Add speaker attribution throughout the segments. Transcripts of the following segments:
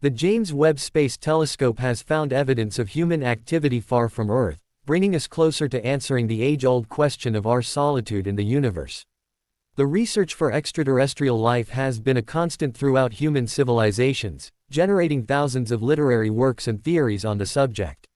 Speaker 1: The James Webb Space Telescope has found evidence of human activity far from Earth, bringing us closer to answering the age-old question of our solitude in the universe. The research for extraterrestrial life has been a constant throughout human civilizations, generating thousands of literary works and theories on the subject.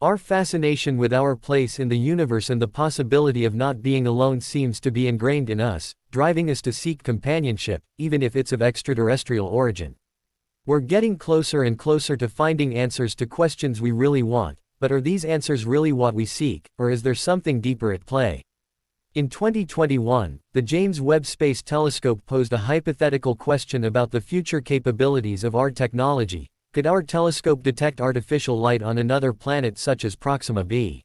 Speaker 1: Our fascination with our place in the universe and the possibility of not being alone seems to be ingrained in us, driving us to seek companionship, even if it's of extraterrestrial origin. We're getting closer and closer to finding answers to questions we really want, but are these answers really what we seek, or is there something deeper at play? In 2021, the James Webb Space Telescope posed a hypothetical question about the future capabilities of our technology. Could our telescope detect artificial light on another planet such as Proxima B?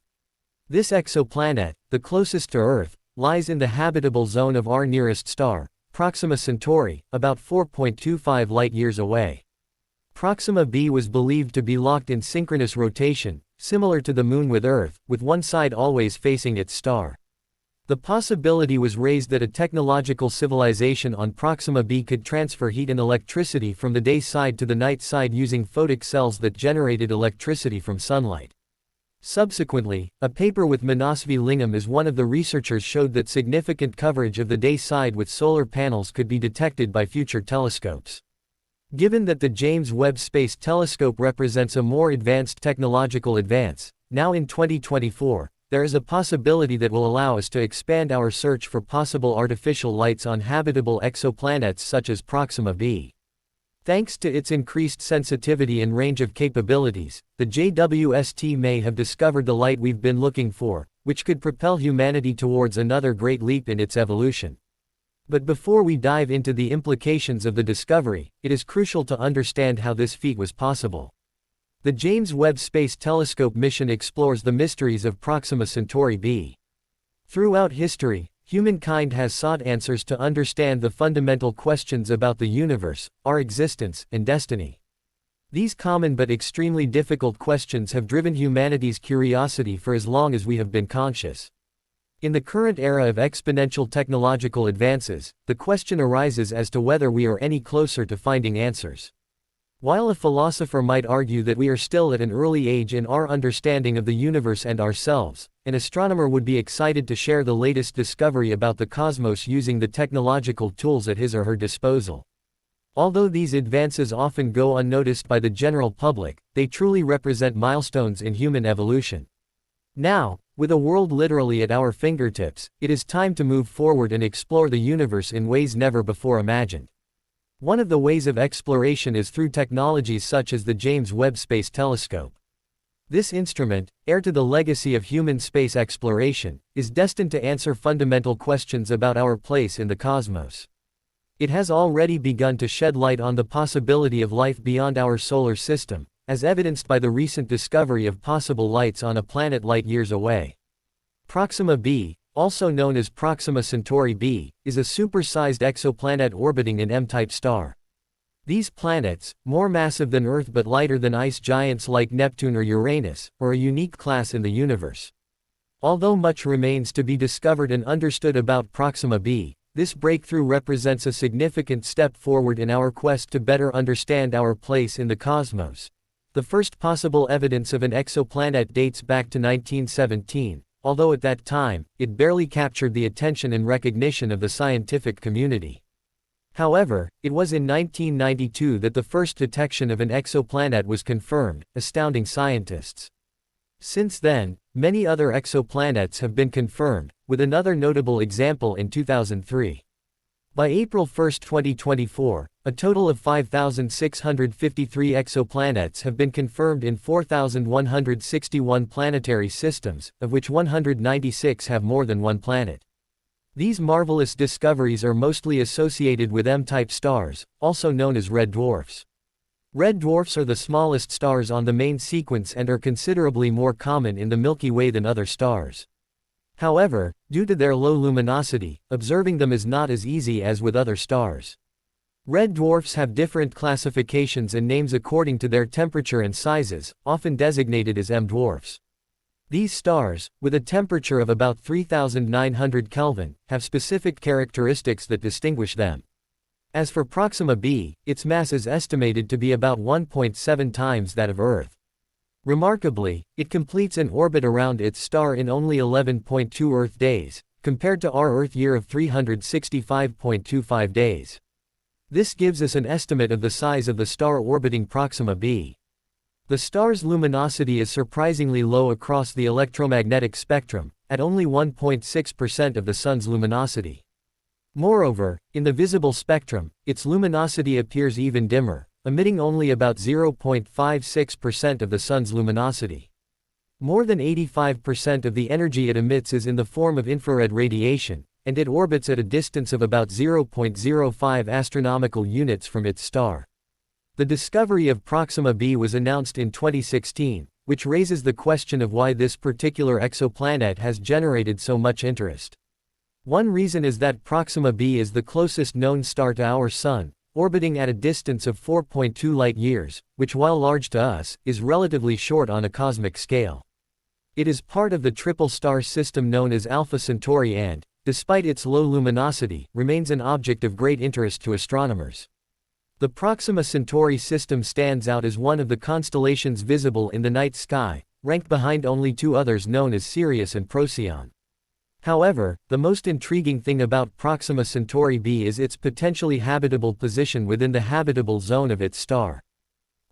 Speaker 1: This exoplanet, the closest to Earth, lies in the habitable zone of our nearest star, Proxima Centauri, about 4.25 light-years away. Proxima B was believed to be locked in synchronous rotation, similar to the Moon with Earth, with one side always facing its star. The possibility was raised that a technological civilization on Proxima B could transfer heat and electricity from the day side to the night side using photic cells that generated electricity from sunlight. Subsequently, a paper with Manasvi Lingam as one of the researchers showed that significant coverage of the day side with solar panels could be detected by future telescopes. Given that the James Webb Space Telescope represents a more advanced technological advance, now in 2024, there is a possibility that will allow us to expand our search for possible artificial lights on habitable exoplanets such as Proxima B. Thanks to its increased sensitivity and range of capabilities, the JWST may have discovered the light we've been looking for, which could propel humanity towards another great leap in its evolution. But before we dive into the implications of the discovery, it is crucial to understand how this feat was possible. The James Webb Space Telescope mission explores the mysteries of Proxima Centauri B. Throughout history, humankind has sought answers to understand the fundamental questions about the universe, our existence, and destiny. These common but extremely difficult questions have driven humanity's curiosity for as long as we have been conscious. In the current era of exponential technological advances, the question arises as to whether we are any closer to finding answers. While a philosopher might argue that we are still at an early age in our understanding of the universe and ourselves, an astronomer would be excited to share the latest discovery about the cosmos using the technological tools at his or her disposal. Although these advances often go unnoticed by the general public, they truly represent milestones in human evolution. Now, with a world literally at our fingertips, it is time to move forward and explore the universe in ways never before imagined. One of the ways of exploration is through technologies such as the James Webb Space Telescope. This instrument, heir to the legacy of human space exploration, is destined to answer fundamental questions about our place in the cosmos. It has already begun to shed light on the possibility of life beyond our solar system, as evidenced by the recent discovery of possible lights on a planet light-years away. Proxima B, also known as Proxima Centauri B, is a supersized exoplanet orbiting an M-type star. These planets, more massive than Earth but lighter than ice giants like Neptune or Uranus, are a unique class in the universe. Although much remains to be discovered and understood about Proxima B, this breakthrough represents a significant step forward in our quest to better understand our place in the cosmos. The first possible evidence of an exoplanet dates back to 1917. Although at that time, it barely captured the attention and recognition of the scientific community. However, it was in 1992 that the first detection of an exoplanet was confirmed, astounding scientists. Since then, many other exoplanets have been confirmed, with another notable example in 2003. By April 1, 2024, a total of 5,653 exoplanets have been confirmed in 4,161 planetary systems, of which 196 have more than one planet. These marvelous discoveries are mostly associated with M-type stars, also known as red dwarfs. Red dwarfs are the smallest stars on the main sequence and are considerably more common in the Milky Way than other stars. However, due to their low luminosity, observing them is not as easy as with other stars. Red dwarfs have different classifications and names according to their temperature and sizes, often designated as M dwarfs. These stars, with a temperature of about 3,900 Kelvin, have specific characteristics that distinguish them. As for Proxima B, its mass is estimated to be about 1.7 times that of Earth. Remarkably, it completes an orbit around its star in only 11.2 Earth days, compared to our Earth year of 365.25 days. This gives us an estimate of the size of the star orbiting Proxima B. The star's luminosity is surprisingly low across the electromagnetic spectrum, at only 1.6% of the Sun's luminosity. Moreover, in the visible spectrum, its luminosity appears even dimmer, emitting only about 0.56% of the Sun's luminosity. More than 85% of the energy it emits is in the form of infrared radiation, and it orbits at a distance of about 0.05 astronomical units from its star. The discovery of Proxima B was announced in 2016, which raises the question of why this particular exoplanet has generated so much interest. One reason is that Proxima B is the closest known star to our Sun, orbiting at a distance of 4.2 light-years, which while large to us, is relatively short on a cosmic scale. It is part of the triple star system known as Alpha Centauri and, despite its low luminosity, remains an object of great interest to astronomers. The Proxima Centauri system stands out as one of the constellations visible in the night sky, ranked behind only two others known as Sirius and Procyon. However, the most intriguing thing about Proxima Centauri B is its potentially habitable position within the habitable zone of its star.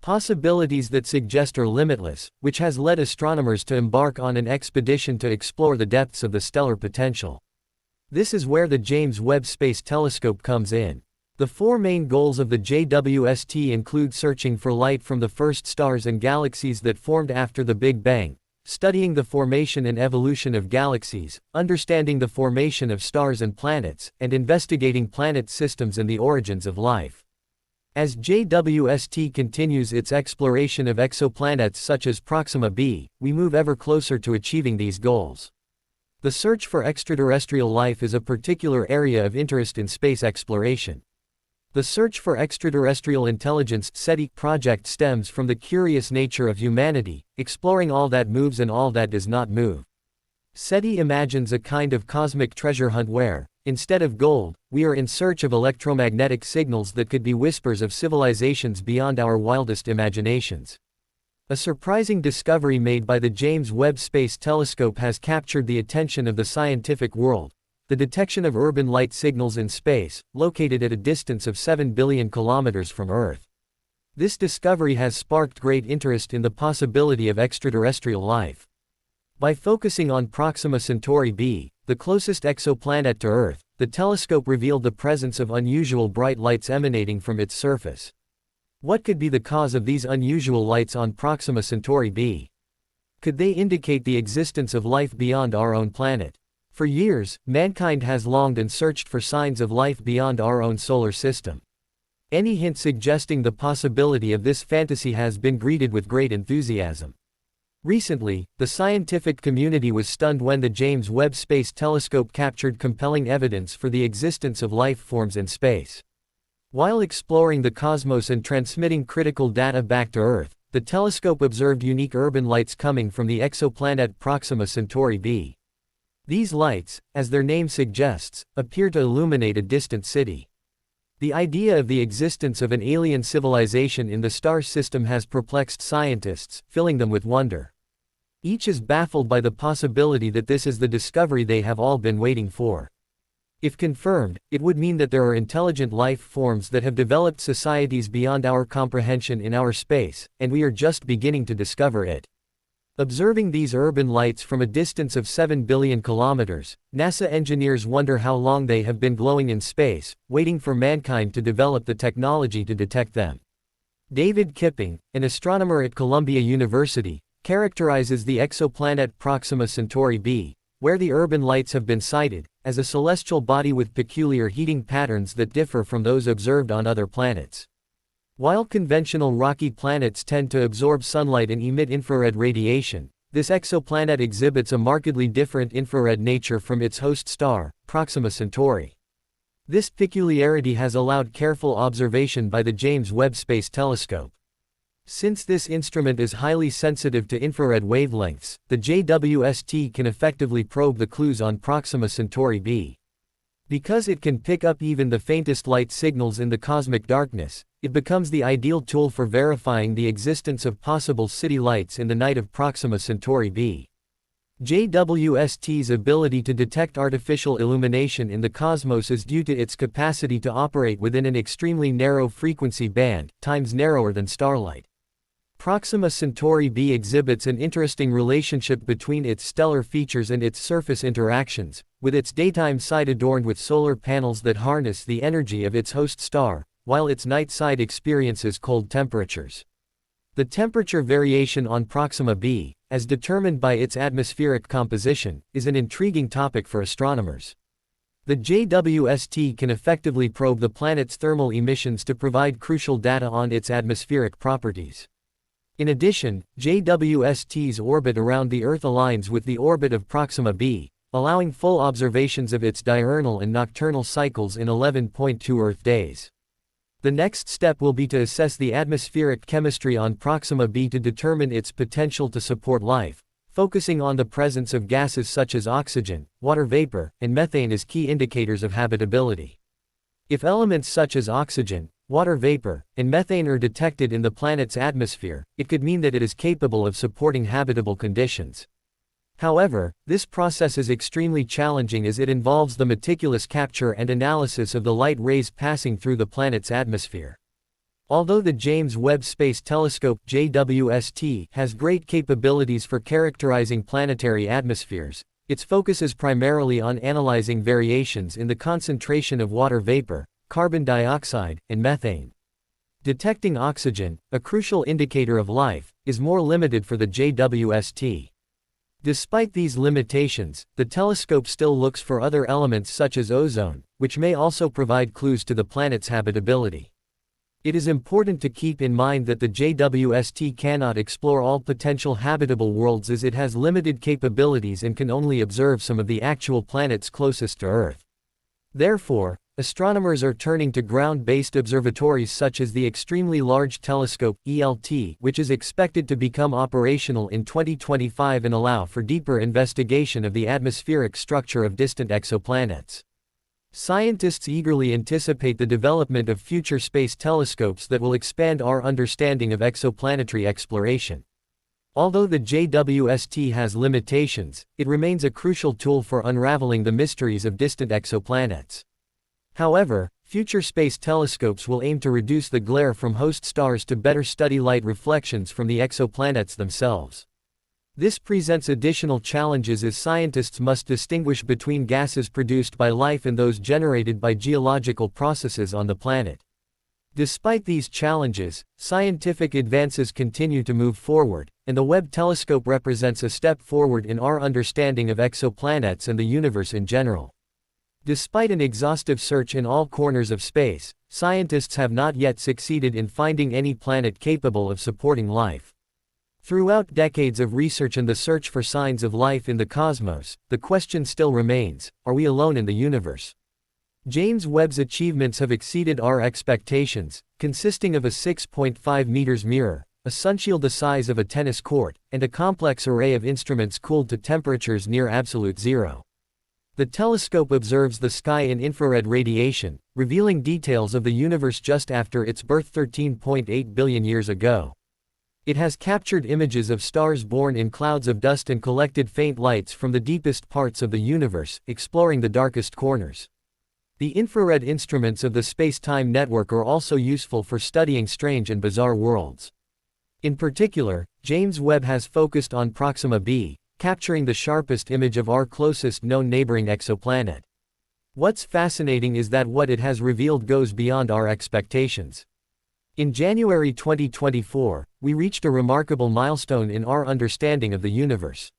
Speaker 1: Possibilities that suggest are limitless, which has led astronomers to embark on an expedition to explore the depths of the stellar potential. This is where the James Webb Space Telescope comes in. The four main goals of the JWST include searching for light from the first stars and galaxies that formed after the Big Bang, studying the formation and evolution of galaxies, understanding the formation of stars and planets, and investigating planet systems and the origins of life. As JWST continues its exploration of exoplanets such as Proxima B, we move ever closer to achieving these goals. The search for extraterrestrial life is a particular area of interest in space exploration. The search for extraterrestrial intelligence (SETI) project stems from the curious nature of humanity, exploring all that moves and all that does not move. SETI imagines a kind of cosmic treasure hunt where, instead of gold, we are in search of electromagnetic signals that could be whispers of civilizations beyond our wildest imaginations. A surprising discovery made by the James Webb Space Telescope has captured the attention of the scientific world: the detection of urban light signals in space, located at a distance of 7 billion kilometers from Earth. This discovery has sparked great interest in the possibility of extraterrestrial life. By focusing on Proxima Centauri B, the closest exoplanet to Earth, the telescope revealed the presence of unusual bright lights emanating from its surface. What could be the cause of these unusual lights on Proxima Centauri B? Could they indicate the existence of life beyond our own planet? For years, mankind has longed and searched for signs of life beyond our own solar system. Any hint suggesting the possibility of this fantasy has been greeted with great enthusiasm. Recently, the scientific community was stunned when the James Webb Space Telescope captured compelling evidence for the existence of life forms in space. While exploring the cosmos and transmitting critical data back to Earth, the telescope observed unique urban lights coming from the exoplanet Proxima Centauri B. These lights, as their name suggests, appear to illuminate a distant city. The idea of the existence of an alien civilization in the star system has perplexed scientists, filling them with wonder. Each is baffled by the possibility that this is the discovery they have all been waiting for. If confirmed, it would mean that there are intelligent life forms that have developed societies beyond our comprehension in our space, and we are just beginning to discover it. Observing these urban lights from a distance of 7 billion kilometers, NASA engineers wonder how long they have been glowing in space, waiting for mankind to develop the technology to detect them. David Kipping, an astronomer at Columbia University, characterizes the exoplanet Proxima Centauri B, where the urban lights have been sighted, as a celestial body with peculiar heating patterns that differ from those observed on other planets. While conventional rocky planets tend to absorb sunlight and emit infrared radiation, this exoplanet exhibits a markedly different infrared nature from its host star, Proxima Centauri. This peculiarity has allowed careful observation by the James Webb Space Telescope. Since this instrument is highly sensitive to infrared wavelengths, the JWST can effectively probe the clues on Proxima Centauri B. Because it can pick up even the faintest light signals in the cosmic darkness, it becomes the ideal tool for verifying the existence of possible city lights in the night of Proxima Centauri b. JWST's ability to detect artificial illumination in the cosmos is due to its capacity to operate within an extremely narrow frequency band, times narrower than starlight. Proxima Centauri b exhibits an interesting relationship between its stellar features and its surface interactions, with its daytime side adorned with solar panels that harness the energy of its host star, while its night side experiences cold temperatures. The temperature variation on Proxima b, as determined by its atmospheric composition, is an intriguing topic for astronomers. The JWST can effectively probe the planet's thermal emissions to provide crucial data on its atmospheric properties. In addition, JWST's orbit around the Earth aligns with the orbit of Proxima b, allowing full observations of its diurnal and nocturnal cycles in 11.2 Earth days. The next step will be to assess the atmospheric chemistry on Proxima b to determine its potential to support life, focusing on the presence of gases such as oxygen, water vapor, and methane as key indicators of habitability. If elements such as oxygen, water vapor, and methane are detected in the planet's atmosphere, it could mean that it is capable of supporting habitable conditions. However, this process is extremely challenging as it involves the meticulous capture and analysis of the light rays passing through the planet's atmosphere. Although the James Webb Space Telescope (JWST) has great capabilities for characterizing planetary atmospheres, its focus is primarily on analyzing variations in the concentration of water vapor, carbon dioxide, and methane. Detecting oxygen, a crucial indicator of life, is more limited for the JWST. Despite these limitations, the telescope still looks for other elements such as ozone, which may also provide clues to the planet's habitability. It is important to keep in mind that the JWST cannot explore all potential habitable worlds as it has limited capabilities and can only observe some of the actual planets closest to Earth. Therefore, astronomers are turning to ground-based observatories such as the Extremely Large Telescope (ELT), which is expected to become operational in 2025 and allow for deeper investigation of the atmospheric structure of distant exoplanets. Scientists eagerly anticipate the development of future space telescopes that will expand our understanding of exoplanetary exploration. Although the JWST has limitations, it remains a crucial tool for unraveling the mysteries of distant exoplanets. However, future space telescopes will aim to reduce the glare from host stars to better study light reflections from the exoplanets themselves. This presents additional challenges as scientists must distinguish between gases produced by life and those generated by geological processes on the planet. Despite these challenges, scientific advances continue to move forward, and the Webb telescope represents a step forward in our understanding of exoplanets and the universe in general. Despite an exhaustive search in all corners of space, scientists have not yet succeeded in finding any planet capable of supporting life. Throughout decades of research and the search for signs of life in the cosmos, the question still remains: are we alone in the universe? James Webb's achievements have exceeded our expectations, consisting of a 6.5 meters mirror, a sunshield the size of a tennis court, and a complex array of instruments cooled to temperatures near absolute zero. The telescope observes the sky in infrared radiation, revealing details of the universe just after its birth 13.8 billion years ago. It has captured images of stars born in clouds of dust and collected faint lights from the deepest parts of the universe, exploring the darkest corners. The infrared instruments of the space-time network are also useful for studying strange and bizarre worlds. In particular, James Webb has focused on Proxima B, capturing the sharpest image of our closest known neighboring exoplanet. What's fascinating is that what it has revealed goes beyond our expectations. In January 2024, we reached a remarkable milestone in our understanding of the universe.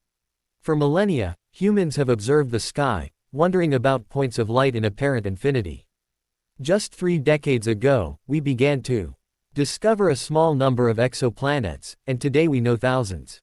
Speaker 1: For millennia, humans have observed the sky, wondering about points of light in apparent infinity. Just 3 decades ago, we began to discover a small number of exoplanets, and today we know thousands.